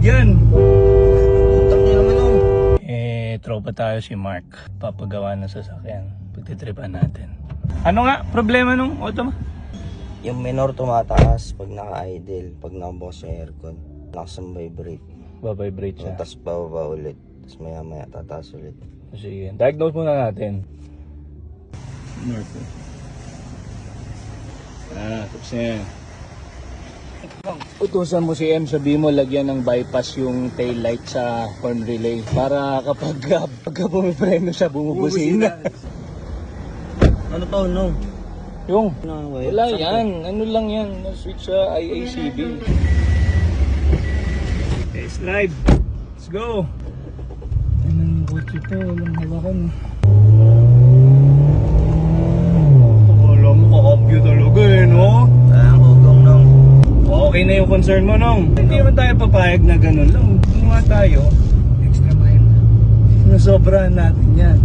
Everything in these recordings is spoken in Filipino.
yan. Utang niya naman oh. Tropa tayo si Mark. Papagawa ng sasakyan. Pagtitripan natin. Ano nga problema nung auto mo? Yung minor tumataas pag naka-idle, pag nakabukas yung aircon. Lakas ang vibrate. Babibrate siya. Tapos bababa ulit. Tapos maya maya tataas ulit. Sige, diagnose muna natin. Mark. Tapos na yan. Utusan mo si M, sabi mo lagyan ng bypass yung tail light sa horn relay para kapag pumipreno siya bumubusina. Ano to, no? Yung Ano, wala yan, ano lang yan, switch sa IACB. Test drive, let's go. Anong kotse to, walang hawakan. Alam mo, kakabyo talaga eh, no? Ang hugong nung. Okay na yung concern mo, Nong. Hindi naman tayo papayag na ganun lang. Gumawa tayo, extra mile. Nasobrahan natin yan.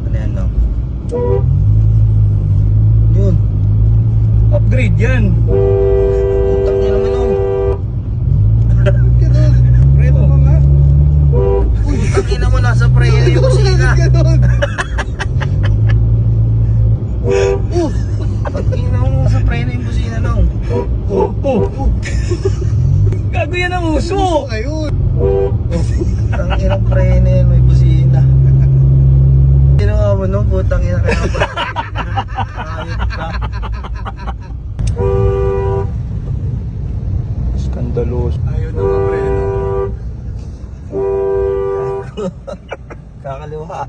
Ano yan, no? Yun. Upgrade yan. Utang niya naman oh. Preto ka nga. Utang ina mo, nasa prayer yung kusina. Utang ina mo, nasa prayer yung kusina, no? Gago yan ang uso. Ayun. Utang ina prayer yun, may kusina. Ginawa mo nung putang ina kaya pa. Ayot ka. Skandalos. Ayaw na mapreno. Kakaliwa.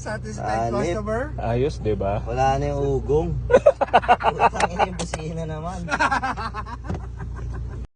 Satisfied Alit. customer? Ayos, di ba? Wala na yung ugong. Utang ina yung busina naman.